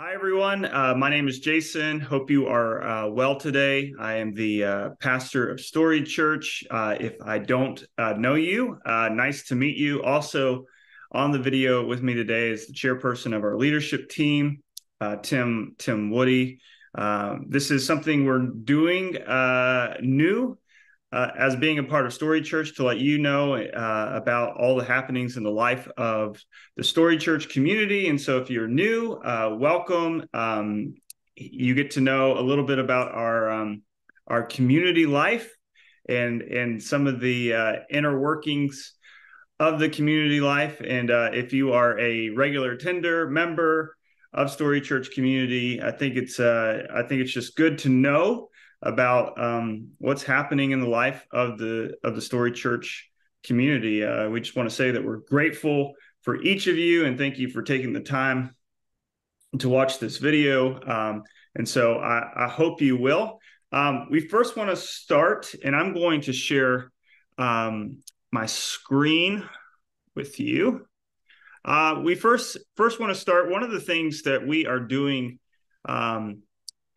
Hi, everyone. My name is Jason. Hope you are well today. I am the pastor of Storied Church. If I don't know you, nice to meet you. Also, on the video with me today is the chairperson of our leadership team, Tim Woody. This is something we're doing new as being a part of Storied Church to let you know about all the happenings in the life of the Storied Church community. And so if you're new, welcome. You get to know a little bit about our community life and some of the inner workings of the community life. And if you are a regular attender, member of Storied Church community, I think it's just good to know about what's happening in the life of the Storied Church community. We just want to say that we're grateful for each of you and thank you for taking the time to watch this video. And so I hope you will. We first want to start, and I'm going to share my screen with you. We first want to start. One of the things that we are doing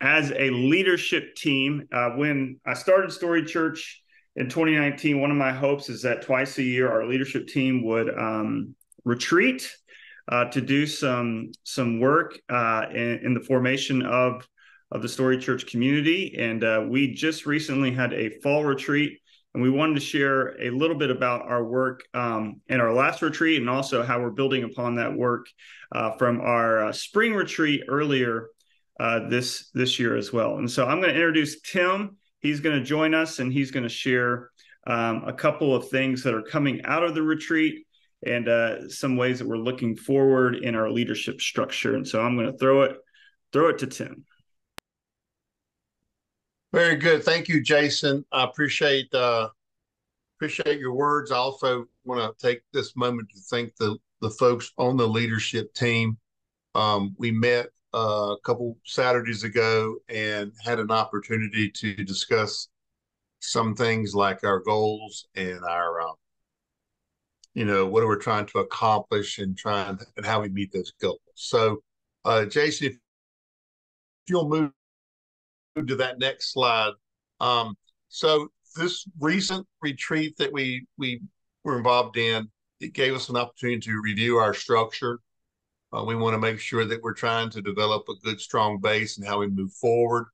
as a leadership team, when I started Storied Church in 2019, one of my hopes is that twice a year our leadership team would retreat to do some work in the formation of the Storied Church community. And we just recently had a fall retreat, and we wanted to share a little bit about our work in our last retreat and also how we're building upon that work from our spring retreat earlier this year as well. And so I'm going to introduce Tim. He's going to join us, and he's going to share a couple of things that are coming out of the retreat and some ways that we're looking forward in our leadership structure. And so I'm going to throw it to Tim. Very good. Thank you, Jason. I appreciate your words. I also want to take this moment to thank the folks on the leadership team. We met a couple Saturdays ago and had an opportunity to discuss some things like our goals and our, what we're trying to accomplish and how we meet those goals. So, Jason, if you'll move to that next slide. So this recent retreat that we were involved in, it gave us an opportunity to review our structure. We want to make sure that we're trying to develop a good, strong base and how we move forward.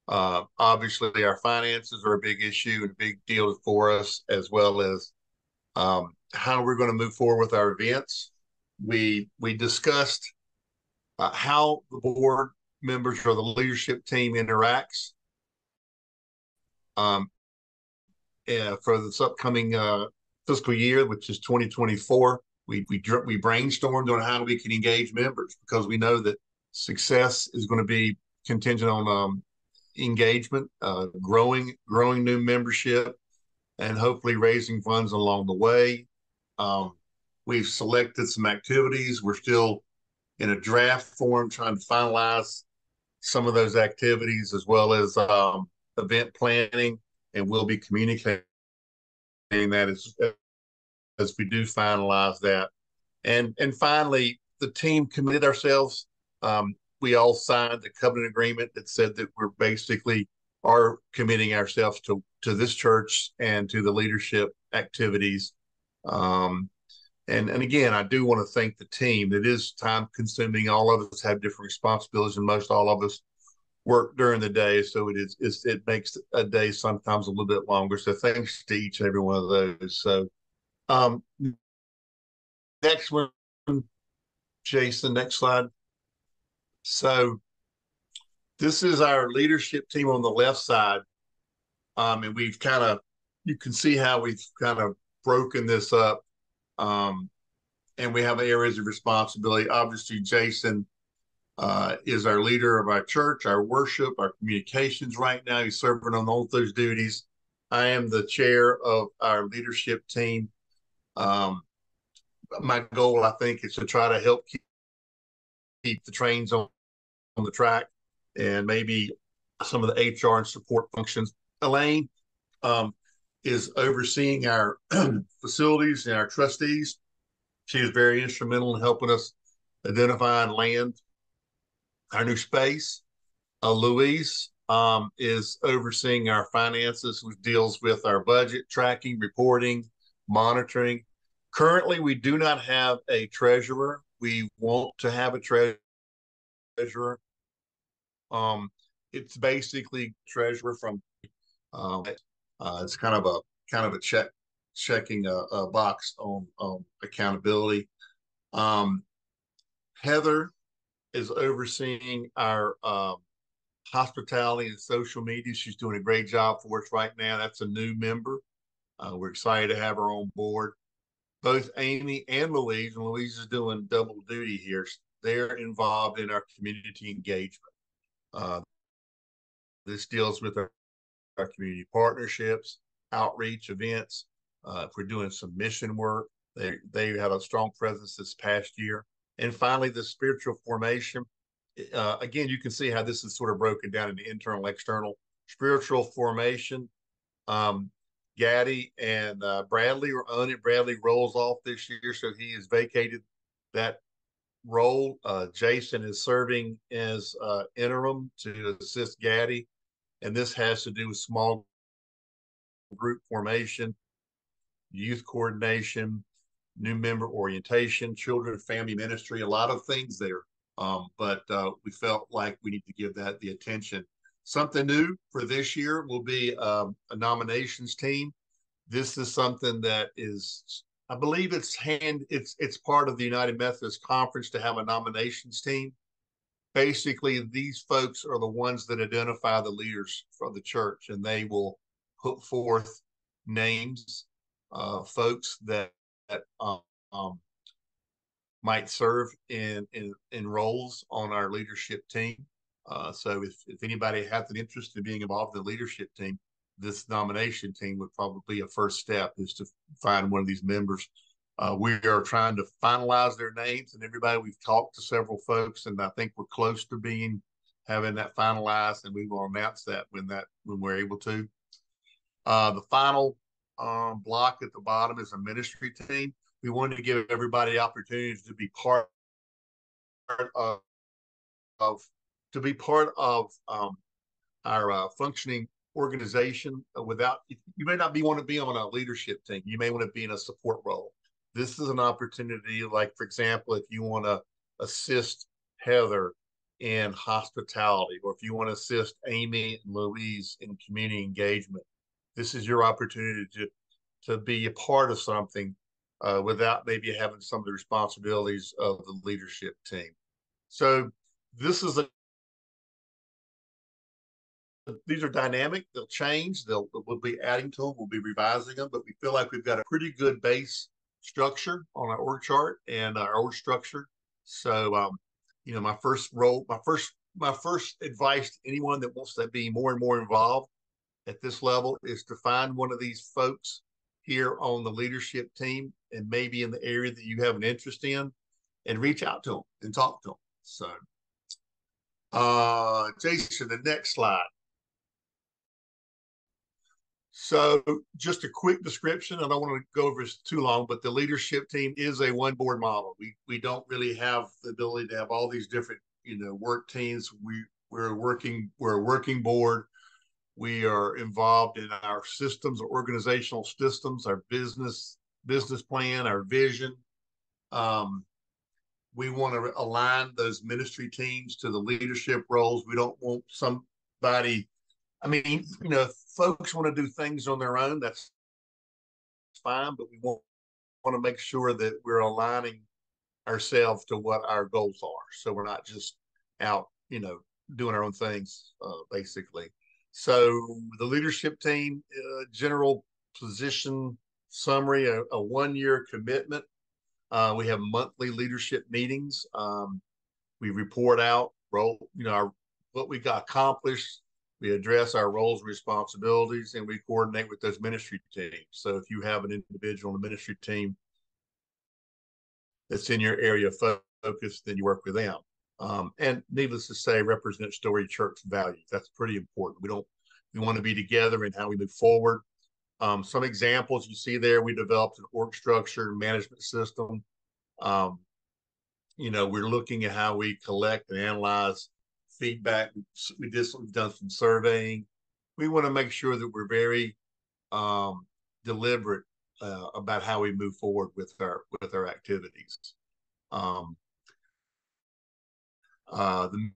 Obviously, our finances are a big issue and a big deal for us, as well as how we're going to move forward with our events. We discussed how the board members or the leadership team interacts for this upcoming fiscal year, which is 2024. We brainstormed on how we can engage members because we know that success is going to be contingent on engagement, growing new membership, and hopefully raising funds along the way. We've selected some activities. We're still in a draft form trying to finalize some of those activities as well as event planning, and we'll be communicating that as we do finalize that. And finally, the team committed ourselves. We all signed a covenant agreement that said that we're basically are committing ourselves to this church and to the leadership activities. And again, I do want to thank the team. It is time consuming. All of us have different responsibilities, and most all of us work during the day. So it makes a day sometimes a little bit longer. So thanks to each and every one of those. So next one, Jason, next slide. So this is our leadership team on the left side. And you can see how we've kind of broken this up. And we have areas of responsibility. Obviously, Jason is our leader of our church, our worship, our communications right now. He's serving on all those duties. I am the chair of our leadership team. My goal, I think, is to try to help keep the trains on the track and maybe some of the HR and support functions. Elaine is overseeing our facilities and our trustees. She is very instrumental in helping us identify and land our new space. Louise is overseeing our finances, which deals with our budget tracking, reporting, monitoring. Currently, we do not have a treasurer. We want to have a treasurer. Um, it's basically treasurer from. Um, it's kind of a checking a box on accountability. Um, Heather is overseeing our hospitality and social media. She's doing a great job for us right now. That's a new member. We're excited to have her on board. Both Amy and Louise is doing double duty here. They're involved in our community engagement. Uh, this deals with our community partnerships, outreach events. If we're doing some mission work, they had a strong presence this past year. And finally, the spiritual formation. Again, you can see how this is sort of broken down into internal, external. Spiritual formation. Gaddy and Bradley are on it. Bradley rolls off this year, so he has vacated that role. Jason is serving as interim to assist Gaddy, and this has to do with small group formation, youth coordination, new member orientation, children and family ministry, a lot of things there. But we felt like we need to give that the attention. Something new for this year will be a nominations team. This is something that is, I believe it's part of the United Methodist Conference to have a nominations team. Basically, these folks are the ones that identify the leaders for the church, and they will put forth names, folks that might serve in roles on our leadership team. So if anybody has an interest in being involved in the leadership team, this nomination team would probably be a first step is to find one of these members. We are trying to finalize their names and everybody. We've talked to several folks, and I think we're close to having that finalized, and we will announce that when we're able to. The final block at the bottom is a ministry team. We wanted to give everybody opportunities to be part of, of our functioning organization. Without, you may not want to be on a leadership team. You may want to be in a support role. This is an opportunity, like for example, if you want to assist Heather in hospitality, or if you want to assist Amy and Louise in community engagement, this is your opportunity to be a part of something without maybe having some of the responsibilities of the leadership team. So this is these are dynamic. They'll change. We'll be adding to them. We'll be revising them. But we feel like we've got a pretty good base structure on our org chart and our org structure. So, my first advice to anyone that wants to be more and more involved at this level is to find one of these folks here on the leadership team and maybe in the area that you have an interest in, and reach out to them and talk to them. So, Jason, the next slide. So just a quick description. I don't want to go over this too long, but the leadership team is a one board model. We don't really have the ability to have all these different, work teams. We're a working board. We are involved in our systems, our organizational systems, our business plan, our vision. We want to align those ministry teams to the leadership roles. We don't want somebody, if folks want to do things on their own, that's fine, but we want to make sure that we're aligning ourselves to what our goals are. So we're not just out, doing our own things, basically. So the leadership team, general position summary, a 1-year commitment. We have monthly leadership meetings. We report out what we got accomplished. We address our roles and responsibilities, and we coordinate with those ministry teams. So if you have an individual on the ministry team that's in your area of focus, then you work with them. And needless to say, represent Storied Church values. That's pretty important. We want to be together in how we move forward. Some examples you see there, we developed an org structure management system. We're looking at how we collect and analyze feedback. We've done some surveying. We want to make sure that we're very deliberate about how we move forward with our activities. The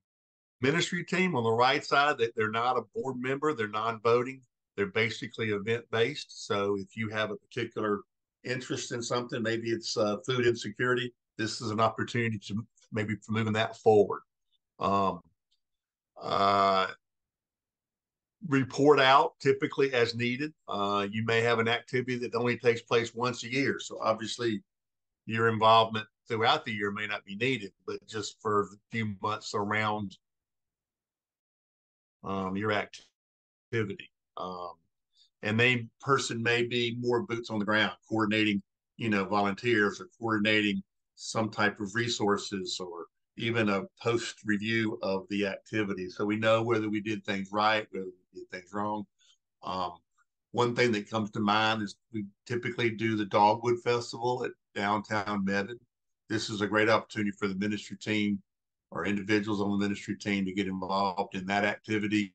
ministry team on the right side, that they're not a board member, they're non-voting, they're basically event-based. So if you have a particular interest in something, maybe it's food insecurity, this is an opportunity to maybe for moving that forward. Report out typically as needed. You may have an activity that only takes place once a year. So obviously your involvement throughout the year may not be needed, but just for the few months around your activity. And they person may be more boots on the ground, coordinating, volunteers or coordinating some type of resources or even a post review of the activity. So we know whether we did things right, whether we did things wrong. One thing that comes to mind is we typically do the Dogwood Festival at downtown Mebane. This is a great opportunity for the ministry team or individuals on the ministry team to get involved in that activity.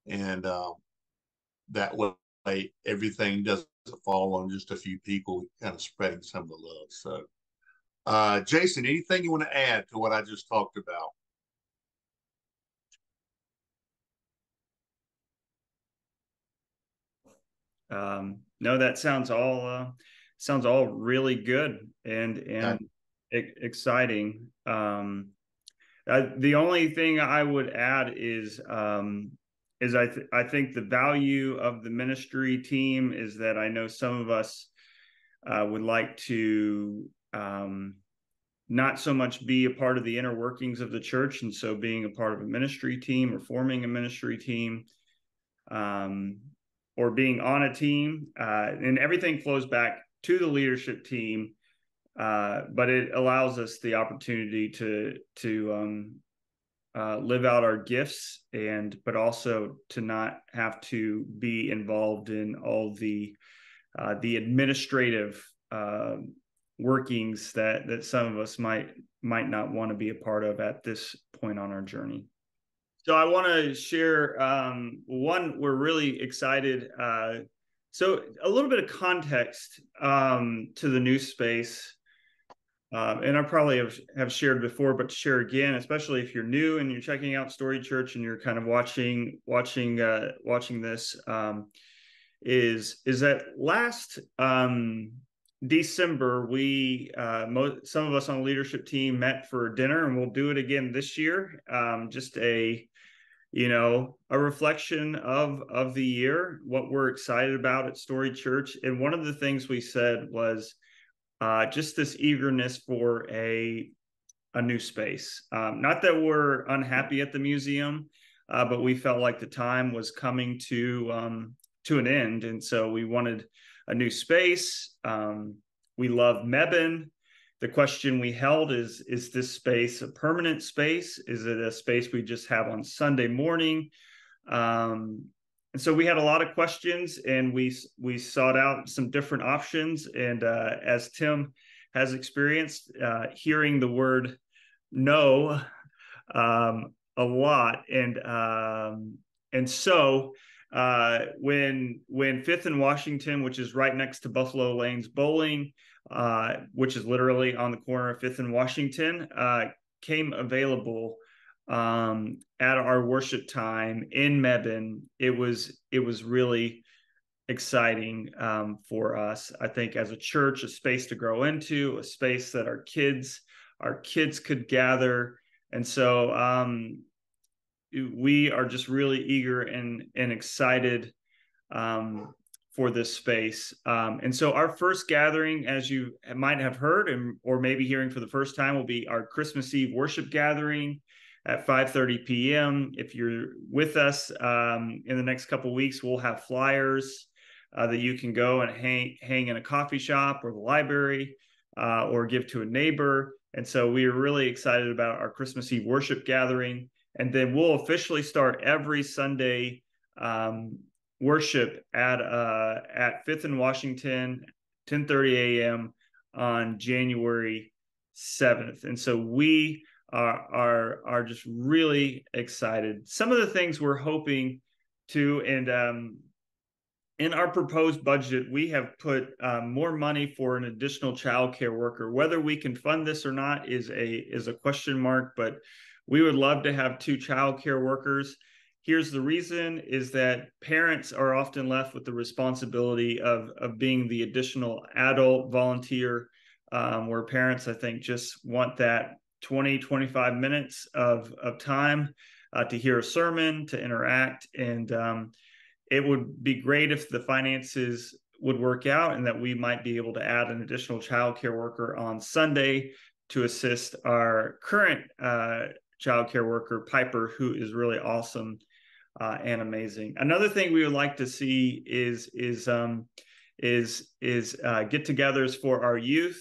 And that way, everything doesn't fall on just a few people, kind of spreading some of the love. So, Jason, anything you want to add to what I just talked about? No, that sounds all really good and exciting. The only thing I would add is I think the value of the ministry team is that I know some of us would like to not so much be a part of the inner workings of the church, and so being a part of a ministry team or forming a ministry team, or being on a team, and everything flows back to the leadership team, but it allows us the opportunity to live out our gifts, but also to not have to be involved in all the administrative workings that some of us might not want to be a part of at this point on our journey. So I want to share one. We're really excited. So a little bit of context to the new space. And I probably have shared before, but to share again, especially if you're new and you're checking out Storied Church and you're kind of watching this, is that last December we some of us on the leadership team met for dinner, and we'll do it again this year. Just a reflection of the year, what we're excited about at Storied Church, and one of the things we said was just this eagerness for a new space. Not that we're unhappy at the museum, but we felt like the time was coming to an end, and so we wanted a new space. We love Mebane. The question we held is this space a permanent space? Is it a space we just have on Sunday morning? And so we had a lot of questions, and we sought out some different options. And as Tim has experienced, hearing the word no a lot, and so when Fifth and Washington, which is right next to Buffalo Lanes Bowling, which is literally on the corner of Fifth and Washington, came available at our worship time in Mebane, it was really exciting for us. I think as a church, a space to grow into, a space that our kids could gather, and so we are just really eager and excited for this space. And so our first gathering, as you might have heard or maybe hearing for the first time, will be our Christmas Eve worship gathering at 5:30 p.m. If you're with us in the next couple of weeks, we'll have flyers that you can go and hang in a coffee shop or the library, or give to a neighbor. And so we are really excited about our Christmas Eve worship gathering. And then we'll officially start every Sunday worship at Fifth and Washington, 10:30 a.m. on January 7th. And so we are just really excited. Some of the things we're hoping to, and in our proposed budget, we have put more money for an additional child care worker. Whether we can fund this or not is a question mark, but we would love to have 2 child care workers. Here's the reason is that parents are often left with the responsibility of being the additional adult volunteer, where parents, I think, just want that 20, 25 minutes of time to hear a sermon, to interact. And it would be great if the finances would work out and that we might be able to add an additional child care worker on Sunday to assist our current child care worker, Piper, who is really awesome and amazing. Another thing we would like to see is get-togethers for our youth.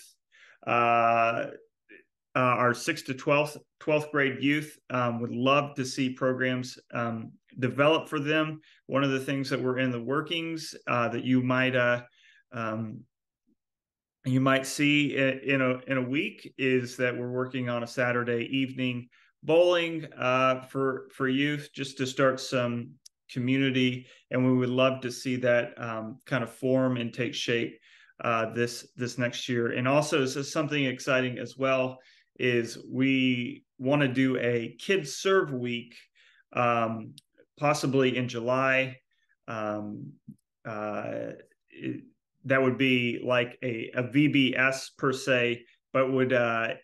Our 6th to 12th grade youth would love to see programs develop for them. One of the things that we're in the workings that you might see in a week is that we're working on a Saturday evening bowling for youth, just to start some community, and we would love to see that kind of form and take shape this next year. And also, this is something exciting as well, is we want to do a Kids Serve Week, possibly in July. That would be like a VBS per se, but would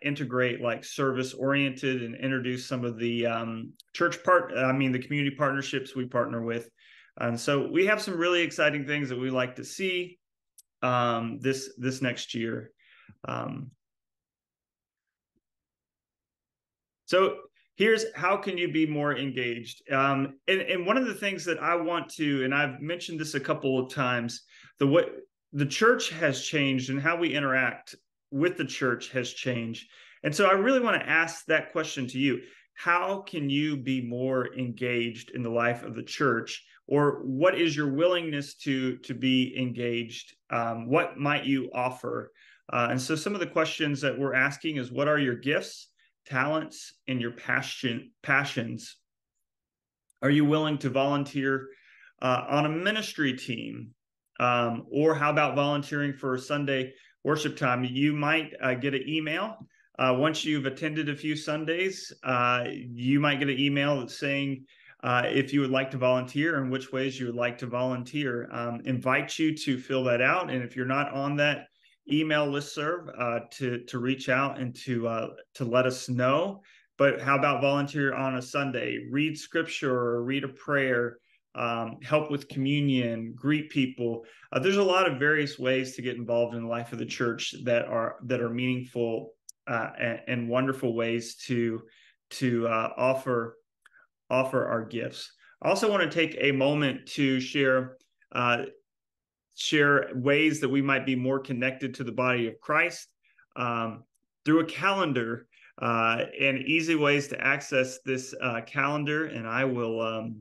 integrate like service oriented and introduce some of the the community partnerships we partner with. And so we have some really exciting things that we like to see this next year. So here's how can you be more engaged. And one of the things that I want to, and I've mentioned this a couple of times, the church has changed and how we interact with the church has changed. And so I really want to ask that question to you. How can you be more engaged in the life of the church? Or what is your willingness to be engaged? What might you offer? And so some of the questions that we're asking is, what are your gifts, talents, and your passions? Are you willing to volunteer on a ministry team? Or how about volunteering for Sunday worship time? You might get an email once you've attended a few Sundays. You might get an email that's saying if you would like to volunteer and which ways you would like to volunteer. Invite you to fill that out, and if you're not on that email listserv, to reach out and to let us know. But how about volunteer on a Sunday? Read scripture or read a prayer. Help with communion, greet people. There's a lot of various ways to get involved in the life of the church that are meaningful and wonderful ways to offer our gifts. I also want to take a moment to share ways that we might be more connected to the body of Christ through a calendar and easy ways to access this calendar. And I will.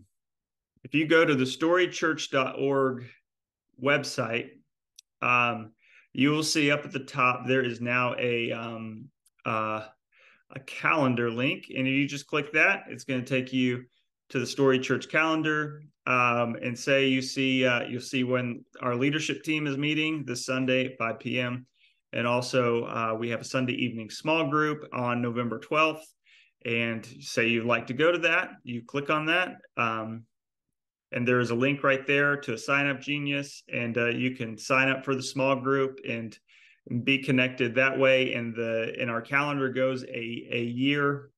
If you go to the StoriedChurch.org website, you will see up at the top there is now a calendar link, and if you just click that, it's going to take you to the Storied Church calendar. And say you'll see when our leadership team is meeting this Sunday at 5 p.m. And also we have a Sunday evening small group on November 12th. And say you'd like to go to that, you click on that. And there is a link right there to a Sign Up Genius, and you can sign up for the small group and be connected that way. And our calendar goes a year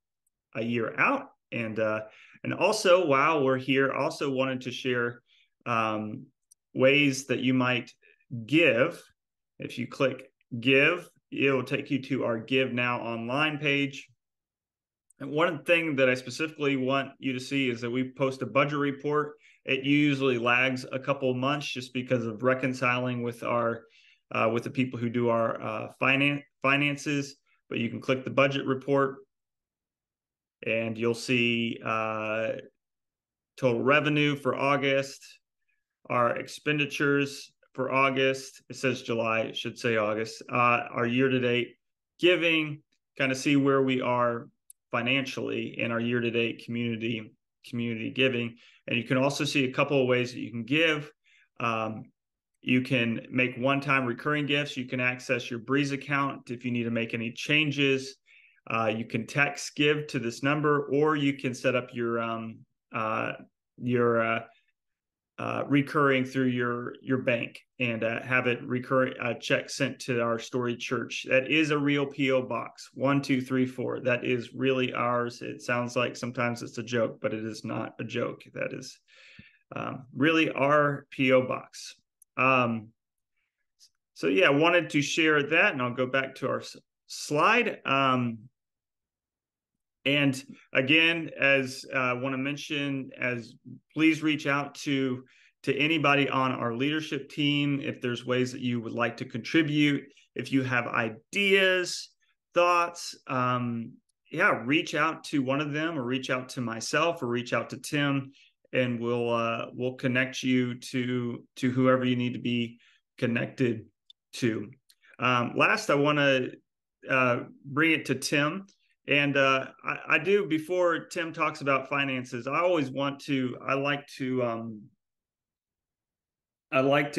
out. And also, while we're here, also wanted to share ways that you might give. If you click Give, it will take you to our Give Now online page. And one thing that I specifically want you to see is that we post a budget report. It usually lags a couple of months just because of reconciling with the people who do our finances. But you can click the budget report, and you'll see total revenue for August, our expenditures for August. It says July, it should say August. Our year-to-date giving, kind of see where we are financially in our year-to-date community giving. And you can also see a couple of ways that you can give. You can make one-time recurring gifts. You can access your Breeze account if you need to make any changes. You can text give to this number, or you can set up your recurring through your bank and have it recurring check sent to our Storied Church. That is a real P.O. Box 1234. That is really ours. It sounds like sometimes it's a joke, but it is not a joke. That is really our P.O. Box. So yeah, I wanted to share that, and I'll go back to our slide. And again, as I want to mention, please reach out to anybody on our leadership team if there's ways that you would like to contribute. If you have ideas, thoughts, reach out to one of them, or reach out to myself, or reach out to Tim, and we'll connect you to whoever you need to be connected to. Last, I want to bring it to Tim. And I do, before Tim talks about finances, I like to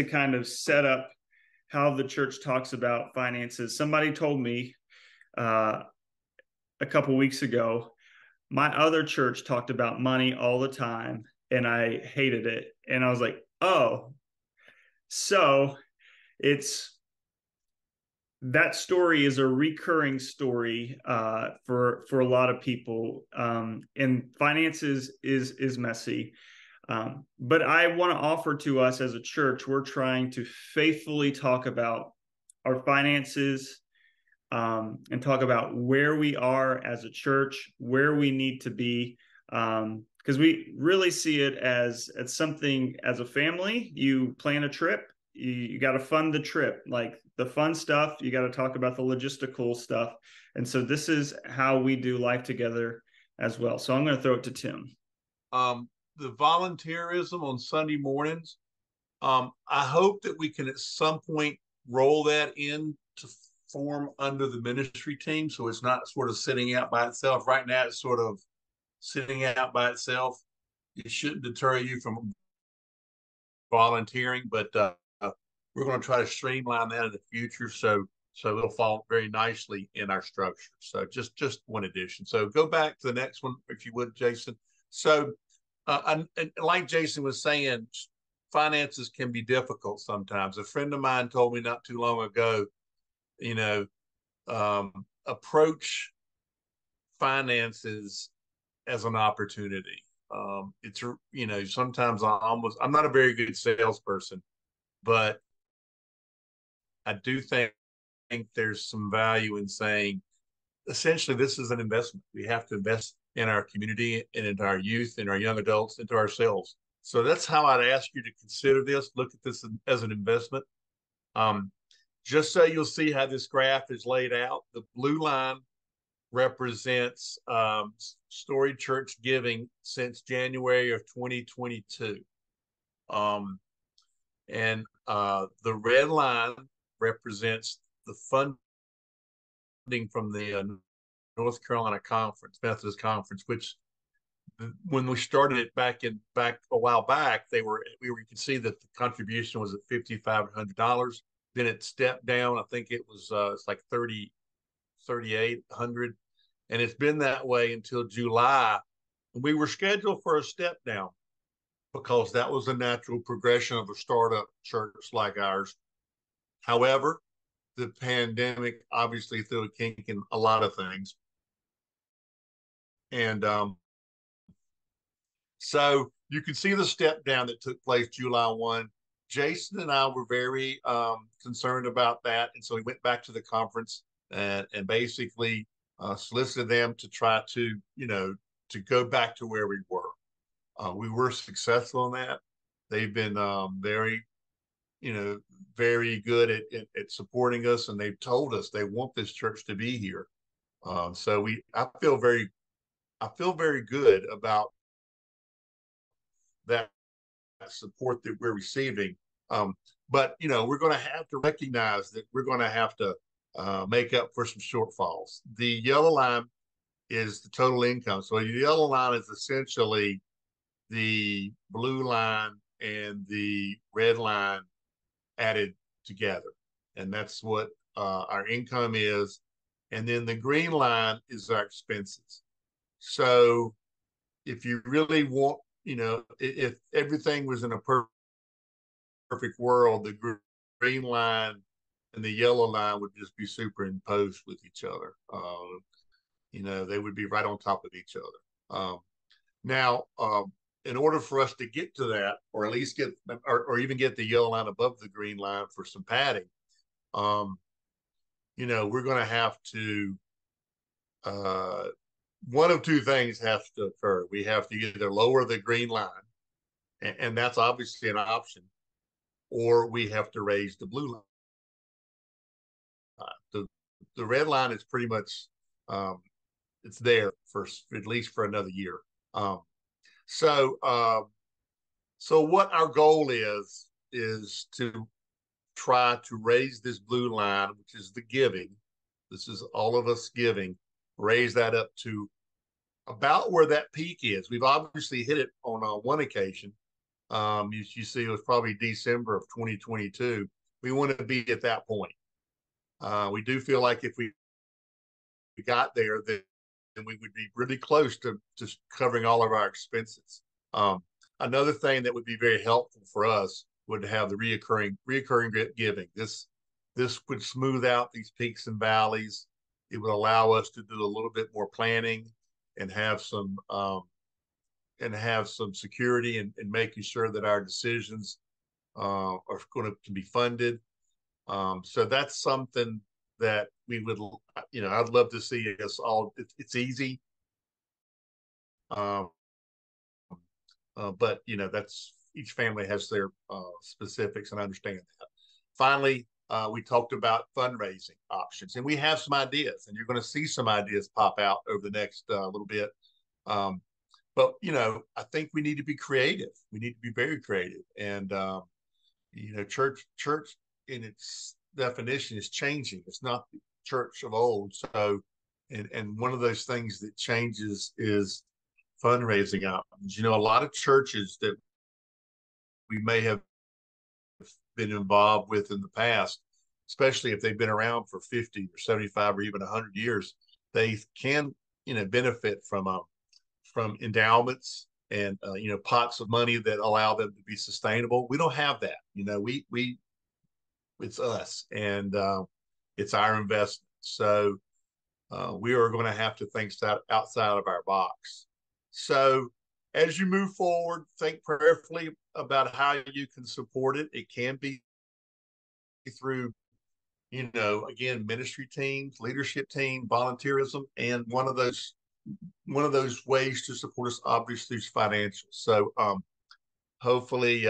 kind of set up how the church talks about finances. Somebody told me a couple weeks ago, my other church talked about money all the time, and I hated it. And I was like, oh, so that story is a recurring story for a lot of people, and finances is messy. But I want to offer to us as a church, we're trying to faithfully talk about our finances, and talk about where we are as a church, where we need to be, because we really see it as something. As a family, you plan a trip, you got to fund the trip, like the fun stuff. You got to talk about the logistical stuff. And so this is how we do life together as well. So I'm going to throw it to Tim. The volunteerism on Sunday mornings, I hope that we can at some point roll that in to form under the ministry team, so it's not sort of sitting out by itself. Right now, it's sort of sitting out by itself. It shouldn't deter you from volunteering, but we're going to try to streamline that in the future, so it'll fall very nicely in our structure. So just one addition. So go back to the next one, if you would, Jason. So and like Jason was saying, finances can be difficult sometimes. A friend of mine told me not too long ago, approach finances as an opportunity. It's, sometimes I'm not a very good salesperson, but I do think there's some value in saying, essentially, this is an investment. We have to invest in our community and into our youth and our young adults, into ourselves. So that's how I'd ask you to consider this. Look at this as an investment. Just so you'll see how this graph is laid out, the blue line represents Storied Church giving since January of 2022. And the red line represents the funding from the North Carolina Conference, Methodist Conference, which when we started it back a while back, you could see that the contribution was at $5,500. Then it stepped down. I think it was it's like $3,800, and it's been that way until July. We were scheduled for a step down because that was a natural progression of a startup church like ours. However, the pandemic obviously threw a kink in a lot of things. And so you can see the step down that took place July 1. Jason and I were very concerned about that. And so we went back to the conference and basically solicited them to try to, to go back to where we were. We were successful in that. They've been very good at supporting us, and they've told us they want this church to be here. So I feel very good about that support that we're receiving. But we're going to have to recognize that we're going to have to make up for some shortfalls. The yellow line is the total income. So the yellow line is essentially the blue line and the red line added together. And that's what our income is. And then the green line is our expenses. So if you really want, if everything was in a perfect world, the green line and the yellow line would just be superimposed with each other. They would be right on top of each other. Now, in order for us to get to that, or at least get, or even get the yellow line above the green line for some padding, we're going to have to, one of two things has to occur. We have to either lower the green line, and that's obviously an option, or we have to raise the blue line. The red line is pretty much, it's there for at least for another year. So what our goal is to try to raise this blue line, which is the giving. This is all of us giving, raise that up to about where that peak is. We've obviously hit it on one occasion. You see, it was probably December of 2022. We want to be at that point. We do feel like if we got there, then we would be really close to just covering all of our expenses. Another thing that would be very helpful for us would have the reoccurring giving. This would smooth out these peaks and valleys. It would allow us to do a little bit more planning and have some security in making sure that our decisions are going to be funded. So that's something that we would, I'd love to see us all. It's easy, but that's each family has their specifics, and I understand that. Finally, we talked about fundraising options, and we have some ideas, and you're going to see some ideas pop out over the next little bit. But I think we need to be creative. We need to be very creative, and church in its definition is changing. It's not the church of old. So, and one of those things that changes is fundraising options. A lot of churches that we may have been involved with in the past, especially if they've been around for 50 or 75 or even 100 years, they can, benefit from endowments and, pots of money that allow them to be sustainable. We don't have that. It's us, and it's our investment. So we are going to have to think outside of our box. So as you move forward, think prayerfully about how you can support it. It can be through, again, ministry teams, leadership team, volunteerism, and one of those ways to support us obviously is financial. So hopefully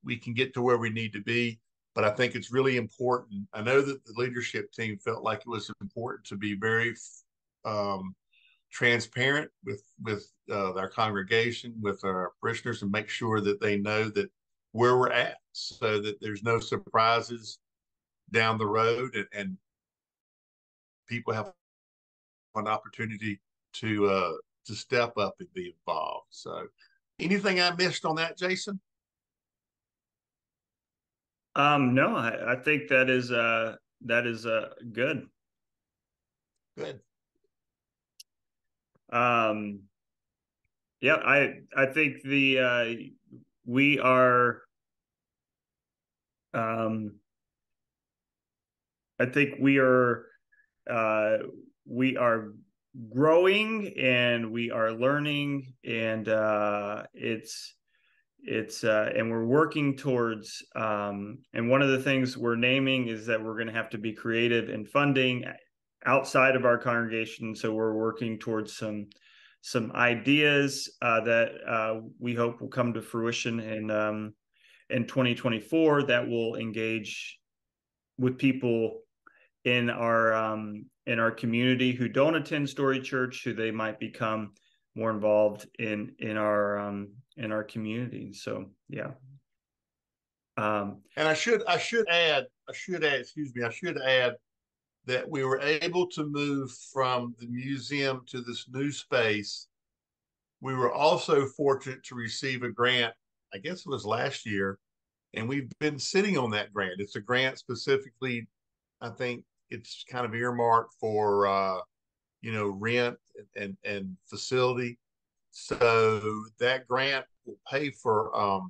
we can get to where we need to be. But I think it's really important. I know that the leadership team felt like it was important to be very transparent with our congregation, with our parishioners, and make sure that they know that where we're at, so that there's no surprises down the road, and people have an opportunity to step up and be involved. So, anything I missed on that, Jason? No, I think that is good. Good. Yeah, I think we are I think we are growing, and we are learning, and and we're working towards, and one of the things we're naming is that we're going to have to be creative in funding outside of our congregation. So we're working towards some ideas that we hope will come to fruition in 2024 that will engage with people in our community who don't attend Storied Church, who they might become more involved in our community. So yeah. And I should add, excuse me, I should add that we were able to move from the museum to this new space. We were also fortunate to receive a grant, I guess it was last year, and we've been sitting on that grant. It's a grant specifically, I think it's kind of earmarked for rent and facility. So that grant will pay for our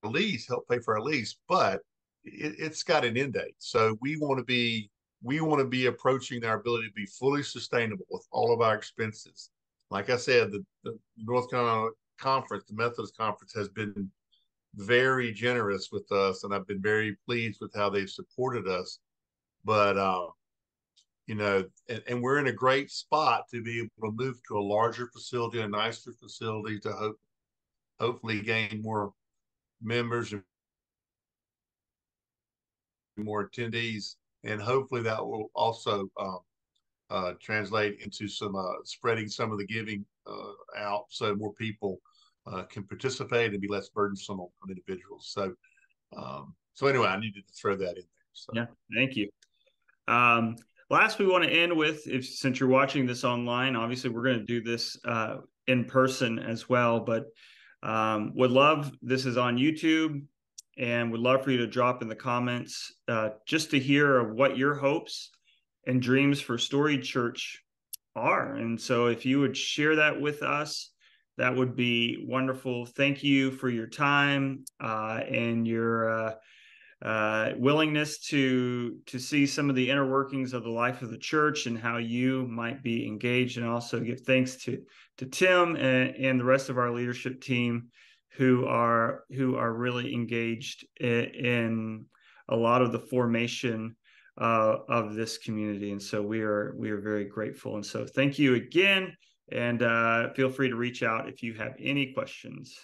lease, help pay for our lease, but it's got an end date. So we want to be approaching our ability to be fully sustainable with all of our expenses. Like I said, the North Carolina Conference, the Methodist Conference, has been very generous with us, and I've been very pleased with how they've supported us. But and we're in a great spot to be able to move to a larger facility, a nicer facility, to hopefully gain more members and more attendees, and hopefully that will also translate into some spreading some of the giving out, so more people can participate and be less burdensome on individuals. So anyway, I needed to throw that in there. So. Yeah, thank you. Last, we want to end with, since you're watching this online, obviously we're going to do this in person as well, but would love, this is on YouTube, and would love for you to drop in the comments just to hear what your hopes and dreams for Storied Church are. And so if you would share that with us, that would be wonderful. Thank you for your time and your willingness to see some of the inner workings of the life of the church and how you might be engaged, and also give thanks to Tim and the rest of our leadership team who are really engaged in a lot of the formation of this community. And so we are very grateful. And so thank you again, and feel free to reach out if you have any questions.